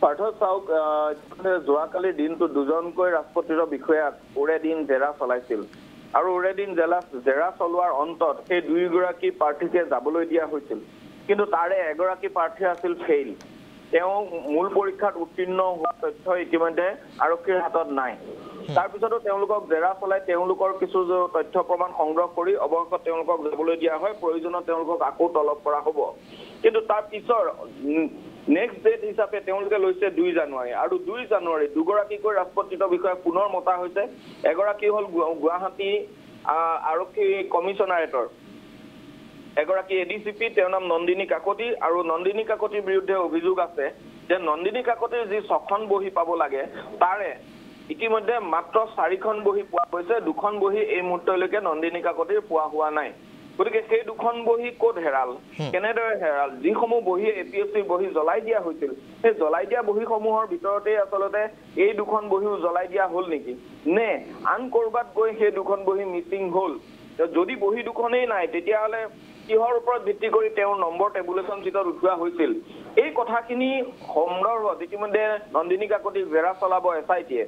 পাৰ্থ চাওক যোৱাকালি দিনটো দুজনকৈ ৰাষ্ট্ৰপতিৰ বিষয়াক ওৰে দিন জেৰা চলাইছিল আৰু ওৰে দিন জেৰা চলোৱাৰ অন্তত সেই দুয়োগৰাকী প্ৰাৰ্থীকে যাবলৈ দিয়া হৈছিল কিন্তু তাৰে এগৰাকী প্ৰাৰ্থী আছিল ফেইল তেওঁ মূল পৰীক্ষাত উত্তীৰ্ণ হোৱা তথ্য ইতিমধ্যে আৰক্ষীৰ হাতত নাই তাৰ পিছতো তেওঁলোকক জেৰা চলাই তেওঁলোকৰ কিছু তথ্য প্ৰমাণ সংগ্ৰহ কৰি অৱশেষত তেওঁলোকক যাবলৈ দিয়া হয় প্ৰয়োজনত তেওঁলোকক আকৌ তলব কৰা হ'ব কিন্তু তাৰ পিছৰ নেক্সট ডেট হিচাপে তেওঁলোকে লৈছে 2 জানুৱাৰী আৰু 2 জানুৱাৰী দুগৰাকীকৈ ৰাষ্ট্ৰপতিৰ বিষয়া পুনৰ মতা হৈছে এগৰাকী হ'ল গুৱাহাটী আৰক্ষী কমিছনাৰেটৰ এগৰাকী এডিচিপি তেওঁৰ নাম নন্দিনী কাকতি আৰু নন্দিনী কাকতিৰ বিৰুদ্ধে অভিযোগ আছে যে নন্দিনী কাকতিৰ যি 6খন বহি পাব লাগে তাৰে ইতিমধ্যে মাত্ৰ 4খন বহি পোৱা গৈছে 2খন বহি এই মুহূৰ্তলৈকে নন্দিনী কাকতিৰ পোৱা হোৱা নাই গতিকে সেই 2খন বহি ক'ত হেৰাল কেনেদৰে হেৰাল যিসমূহ বহি এপিএছচি বহি জ্বলাই দিয়া হৈছিল সেই জ্বলাই দিয়া বহিসমূহৰ ভিতৰতে আচলতে এই 2খন বহিও জ্বলাই দিয়া হ'ল নেকি নে আন কৰবাত গৈ সেই 2খন বহি মিছিং হ'ল যদি বহি 2খনেই নাই তেতিয়াহ'লে কিহৰ ওপৰত ভিত্তি কৰি তেওঁৰ নম্বৰ টেবুলেশ্যন চিটত উঠোৱা হৈছিল এই কথাখিনি সন্দৰ্ভত ইতিমধ্যে নন্দিনী কাকতি জেৰা চলাব এছআইটিয়ে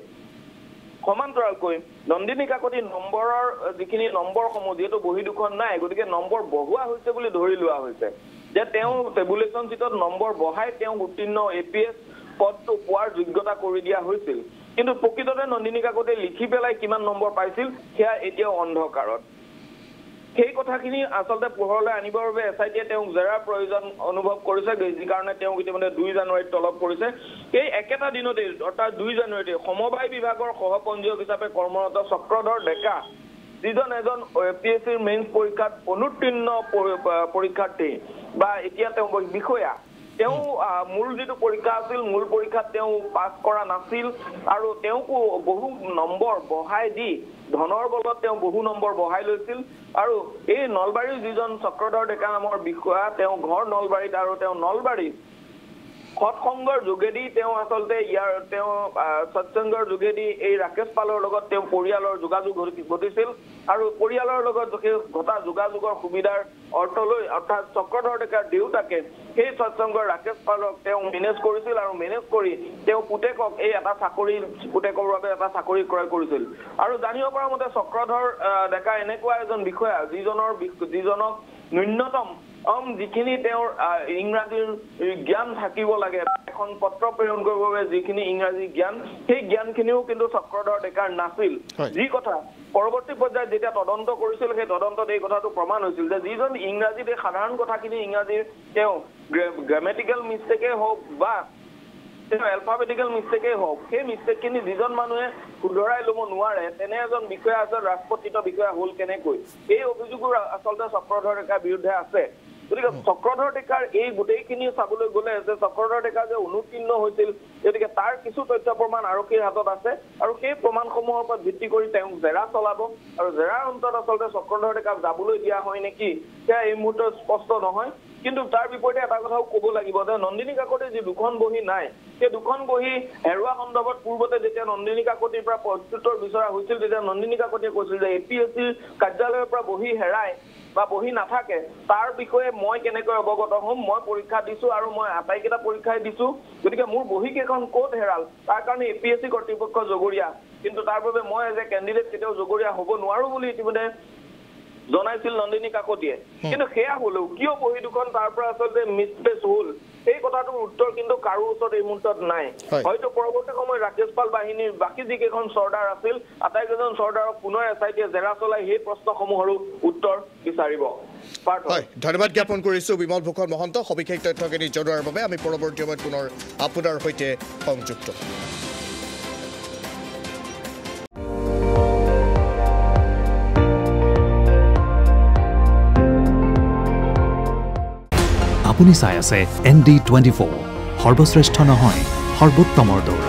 সমান্তৰালকৈ নন্দিনী কাকতি নম্বৰৰ যিখিনি নম্বৰসমূহ যিহেতু বহি 2খন নাই গতিকে নম্বৰ বহোৱা হৈছে বুলি ধৰি লোৱা হৈছে যে তেওঁ টেবুলেশ্যন চিটত নম্বৰ বহাই তেওঁ উত্তীৰ্ণ এপিএছ পদটো পোৱাৰ যোগ্যতা কৰি দিয়া হৈছিল কিন্তু প্ৰকৃততে নন্দিনী কাকতি লিখি পেলাই কিমান নম্বৰ পাইছিল সেয়া এতিয়াও অন্ধকাৰত সেই কথাখিনি আচলতে পোহৰলৈ আনিবৰ বাবে এছআইটিয়ে তেওঁক জেৰাৰ প্ৰয়োজন অনুভৱ কৰিছে যি কাৰণে তেওঁক ইতিমধ্যে 2 জানুৱাৰীত তলব কৰিছে এই একেটা দিনতে অৰ্থাৎ 2 জানুৱাৰীতে সমবায় বিভাগৰ সহপঞ্জীয়ক হিচাপে কৰ্মৰত চক্ৰধৰ ডেকা যিজন এজন এপিএছচিৰ মেইনছ পৰীক্ষাত অনুত্তীৰ্ণ পৰীক্ষাৰ্থী বা এতিয়া তেওঁ বিষয়া তেওঁ মূল যিটো পৰীক্ষা আছিল মূল পৰীক্ষাত তেওঁ পাছ কৰা নাছিল আৰু তেওঁকো বহু নম্বৰ বঢ়াই দি ধনৰ বলত তেওঁ বহু নম্বৰ বঢ়াই লৈছিল আৰু এই নলবাৰীৰ যিজন চক্ৰধৰ ডেকা নামৰ বিষয়া তেওঁ ঘৰ নলবাৰীত আৰু তেওঁ নলবাৰীত সৎসংগৰ যোগেদি তেওঁ আচলতে তেওঁ সৎসংগৰ যোগেদি এই ৰাকেশ পালৰ লগত তেওঁ পৰিয়ালৰ যোগাযোগ ঘটিছিল আৰু পৰিয়ালৰ লগত ঘটা যোগাযোগৰ সুবিধাৰ অৰ্থলৈ অৰ্থাৎ চক্ৰধৰ ডেকাৰ দেউতাকে সেই সৎসংগৰ ৰাকেশ পালক তেওঁ মেনেজ কৰিছিল আৰু মেনেজ কৰি তেওঁ পুতেকক এই এটা চাকৰি পুতেকৰ বাবে এটা চাকৰি ক্ৰয় কৰিছিল আৰু জানিব পৰা মতে চক্ৰধৰ ডেকা এনেকুৱা এজন বিষয়া যিজনক ন্যূনতম যিখিনি তেওঁৰ ইংৰাজীৰ জ্ঞান থাকিব লাগে এখন পত্ৰ প্ৰেৰণ কৰিবৰ বাবে যিখিনি ইংৰাজী জ্ঞান সেই জ্ঞানখিনিও কিন্তু চক্ৰধৰ ডেকাৰ নাছিল যি কথা পৰৱৰ্তী পৰ্যায়ত যেতিয়া তদন্ত কৰিছিল সেই তদন্তত এই কথাটো প্ৰমাণ হৈছিল যে যিজন ইংৰাজীত সাধাৰণ কথাখিনি ইংৰাজীৰ তেওঁ গ্ৰামেটিকেল মিষ্টেকে হওক বা এলফাবেটিকেল মিষ্টেকেই হওক সেই মিষ্টেকখিনি যিজন মানুহে শুধৰাই ল'ব নোৱাৰে তেনে এজন বিষয়া আছে ৰাষ্ট্ৰপতিত বিষয়া হ'ল কেনেকৈ এই অভিযোগবোৰ আচলতে চক্ৰধৰ ডেকাৰ বিৰুদ্ধে আছে গতিকে চক্ৰধৰ ডেকাৰ এই গোটেইখিনি চাবলৈ গ'লে যে চক্ৰধৰ ডেকা যে অনুত্তীৰ্ণ হৈছিল গতিকে তাৰ কিছু তথ্য প্ৰমাণ আৰক্ষীৰ হাতত আছে আৰু সেই প্ৰমাণসমূহৰ ওপৰত ভিত্তি কৰি তেওঁক জেৰা চলাব আৰু জেৰাৰ অন্তত আচলতে চক্ৰধৰ ডেকাক যাবলৈ দিয়া হয় নেকি সেয়া এই মুহূৰ্তত স্পষ্ট নহয় কিন্তু তাৰ বিপৰীতে এটা কথাও ক'ব লাগিব যে নন্দিনী কাকতিৰ যি 2খন বহি নাই সেই 2খন বহি হেৰুৱা সন্দৰ্ভত পূৰ্বতে যেতিয়া নন্দিনী কাকতিৰ পৰা প্ৰত্যুত্তৰ বিচৰা হৈছিল তেতিয়া নন্দিনী কাকতিয়ে কৈছিল যে এপিএছচিৰ কাৰ্যালয়ৰ পৰা বহি হেৰাই বা বহি নাথাকে তাৰ বিষয়ে মই কেনেকৈ অৱগত হ'ম মই পৰীক্ষা দিছো আৰু মই আটাইকেইটা পৰীক্ষাই দিছো গতিকে মোৰ বহি কেইখন ক'ত হেৰাল তাৰ কাৰণে এপিএছচি কৰ্তৃপক্ষ জগৰীয়া কিন্তু তাৰ বাবে মই এজ এ কেণ্ডিডেট কেতিয়াও জগৰীয়া হ'ব নোৱাৰো বুলি ইতিমধ্যে জনাইছিল নন্দিনী কাকতিয়ে কিন্তু সেয়া হলেও কিয় বহি 2খন তাৰ পৰা আচলতে মিছপ্লেচ হ'ল এই কথাটোৰ উত্তৰ কিন্তু কাৰো ওচৰত এই মুহূৰ্তত নাই হয়তো পৰৱৰ্তী সময়ত ৰাকেশ পাল বাহিনীৰ বাকী যিকেইখন চৰ্দাৰ আছিল আটাইকেইজন চৰ্দাৰক পুনৰ এছআইটিয়ে জেৰা চলাই সেই প্ৰশ্নসমূহৰো উত্তৰ বিচাৰিব ধন্যবাদ জ্ঞাপন কৰিছো বিমল ভূষণ মহন্ত সবিশেষ তথ্যখিনি জনোৱাৰ বাবে আমি পৰৱৰ্তী সময়ত পুনৰ আপোনাৰ সৈতে সংযুক্ত আপুনি চাই আছে ND24 সৰ্বশ্ৰেষ্ঠ নহয় সৰ্বোত্তমৰ দৌৰ